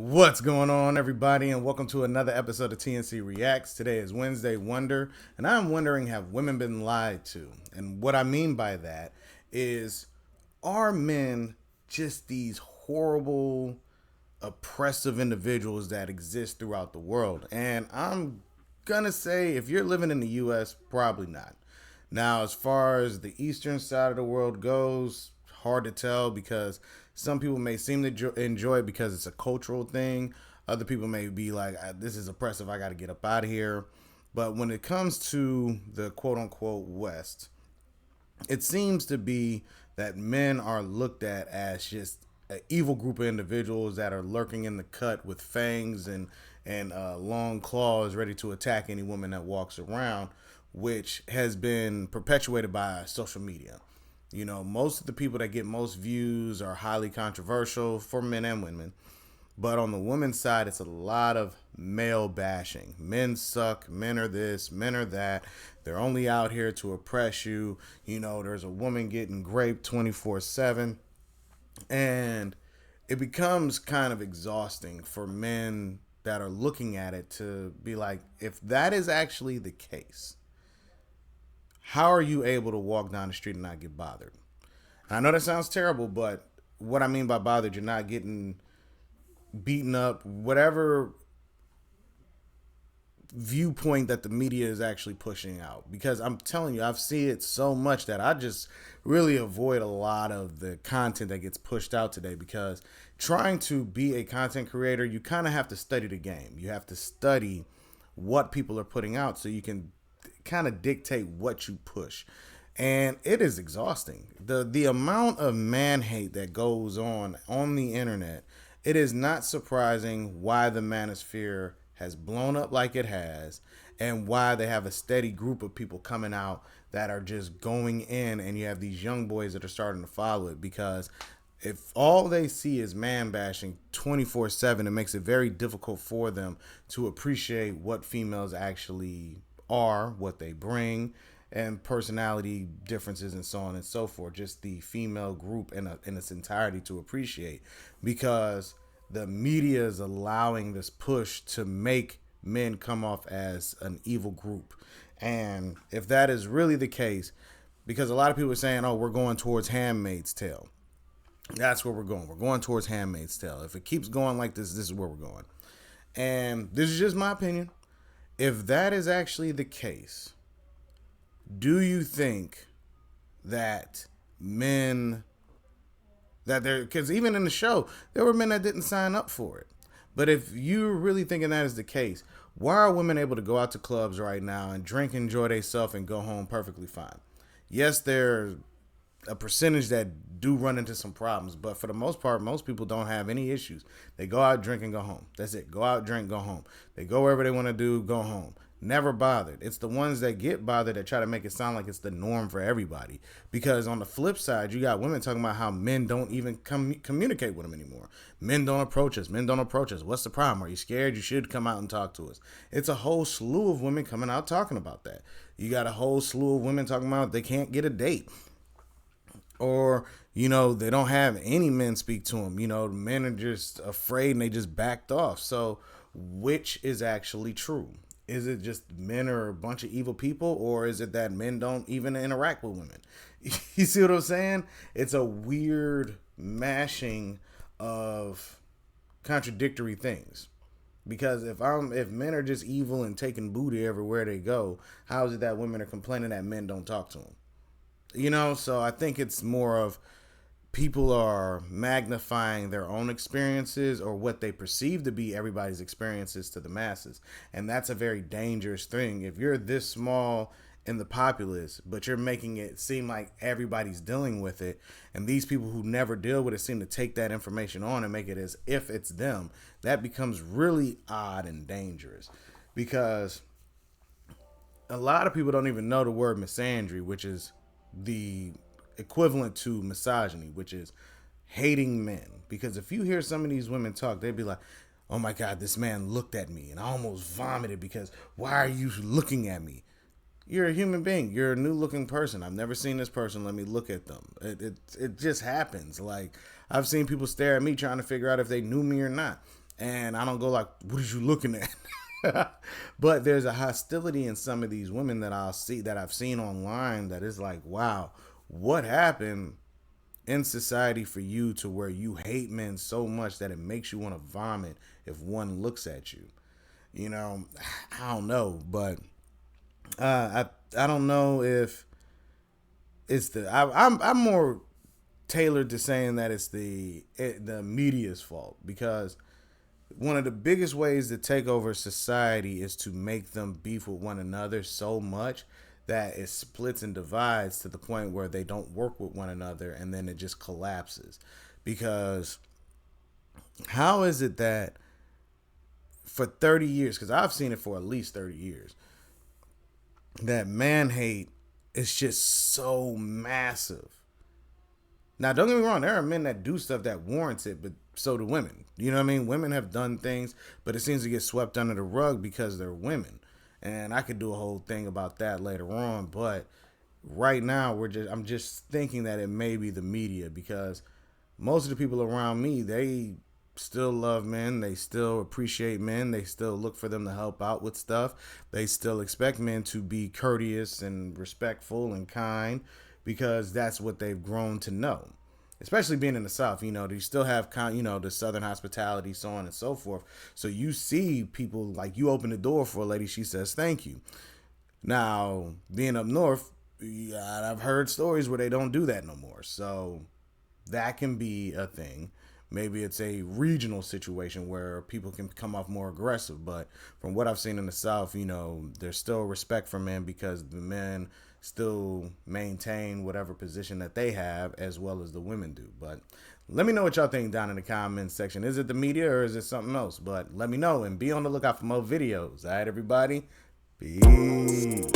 What's going on, everybody, and welcome to another episode of TNC Reacts. Today is Wednesday Wonder, and I'm wondering, have women been lied to? And what I mean by that is, are men just these horrible, oppressive individuals that exist throughout the world? And I'm gonna say, if you're living in the U.S., probably not. Now, as far as the eastern side of the world goes, hard to tell because some people may seem to enjoy it because it's a cultural thing. Other people may be like, this is oppressive, I got to get up out of here. But when it comes to the quote unquote West, it seems to be that men are looked at as just an evil group of individuals that are lurking in the cut with fangs and long claws ready to attack any woman that walks around, which has been perpetuated by social media. You know, most of the people that get most views are highly controversial for men and women. But on the women's side, it's a lot of male bashing. Men suck. Men are this. Men are that. They're only out here to oppress you. You know, there's a woman getting raped 24/7. And it becomes kind of exhausting for men that are looking at it to be like, if that is actually the case, how are you able to walk down the street and not get bothered? I know that sounds terrible, but what I mean by bothered, you're not getting beaten up, whatever viewpoint that the media is actually pushing out. Because I'm telling you, I've seen it so much that I just really avoid a lot of the content that gets pushed out today. Because trying to be a content creator, you kind of have to study the game. You have to study what people are putting out so you can kind of dictate what you push. And it is exhausting. The amount of man hate that goes on the internet, it is not surprising why the manosphere has blown up like it has, and why they have a steady group of people coming out that are just going in, and you have these young boys that are starting to follow it. Because if all they see is man bashing 24/7, it makes it very difficult for them to appreciate what females actually are, what they bring, and personality differences and so on and so forth. Just the female group in its entirety to appreciate, because the media is allowing this push to make men come off as an evil group. And if that is really the case, because a lot of people are saying, oh, we're going towards Handmaid's Tale. That's where we're going. We're going towards Handmaid's Tale. If it keeps going like this is where we're going. And this is just my opinion. If that is actually the case, do you think that men that they're, because even in the show there were men that didn't sign up for it, but if you're really thinking that is the case, why are women able to go out to clubs right now and drink, enjoy themselves, and go home perfectly fine? Yes, there's a percentage that do run into some problems, but for the most part, most people don't have any issues. They go out, drink, and go home. That's it. Go out, drink, go home. They go wherever they want to do, go home. Never bothered. It's the ones that get bothered that try to make it sound like it's the norm for everybody. Because on the flip side, you got women talking about how men don't even communicate with them anymore. Men don't approach us. Men don't approach us. What's the problem? Are you scared? You should come out and talk to us. It's a whole slew of women coming out talking about that. You got a whole slew of women talking about they can't get a date. Or, you know, they don't have any men speak to them. You know, men are just afraid and they just backed off. So which is actually true? Is it just men are a bunch of evil people, or is it that men don't even interact with women? You see what I'm saying? It's a weird mashing of contradictory things. Because if men are just evil and taking booty everywhere they go, how is it that women are complaining that men don't talk to them? You know, so I think it's more of people are magnifying their own experiences or what they perceive to be everybody's experiences to the masses. And that's a very dangerous thing. If you're this small in the populace, but you're making it seem like everybody's dealing with it, and these people who never deal with it seem to take that information on and make it as if it's them, that becomes really odd and dangerous. Because a lot of people don't even know the word misandry, which is the equivalent to misogyny, which is hating men. Because if you hear some of these women talk, they'd be like, oh my God, this man looked at me and I almost vomited because why are you looking at me? You're a human being. You're a new looking person. I've never seen this person. Let me look at them. It just happens. Like, I've seen people stare at me trying to figure out if they knew me or not. And I don't go like, what are you looking at? But there's a hostility in some of these women that I've seen online that is like, wow, what happened in society for you to where you hate men so much that it makes you want to vomit if one looks at you? You know, I don't know, but I don't know if it's I'm more tailored to saying that it's the media's fault, because one of the biggest ways to take over society is to make them beef with one another so much that it splits and divides to the point where they don't work with one another, and then it just collapses. Because how is it that for 30 years, because I've seen it for at least 30 years, that man hate is just so massive? Now, don't get me wrong, there are men that do stuff that warrants it, but so do women. You know what I mean? Women have done things, but it seems to get swept under the rug because they're women. And I could do a whole thing about that later on, but right now I'm just thinking that it may be the media, because most of the people around me, they still love men, they still appreciate men, they still look for them to help out with stuff. They still expect men to be courteous and respectful and kind, because that's what they've grown to know. Especially being in the South, you know, you still have, you know, the Southern hospitality, so on and so forth. So you see people, like, you open the door for a lady, she says thank you. Now, being up north, I've heard stories where they don't do that no more. So that can be a thing. Maybe it's a regional situation where people can come off more aggressive. But from what I've seen in the South, you know, there's still respect for men, because the men still maintain whatever position that they have, as well as the women do. But let me know what y'all think down in the comments section. Is it the media or is it something else? But let me know, and be on the lookout for more videos. All right, everybody? Peace.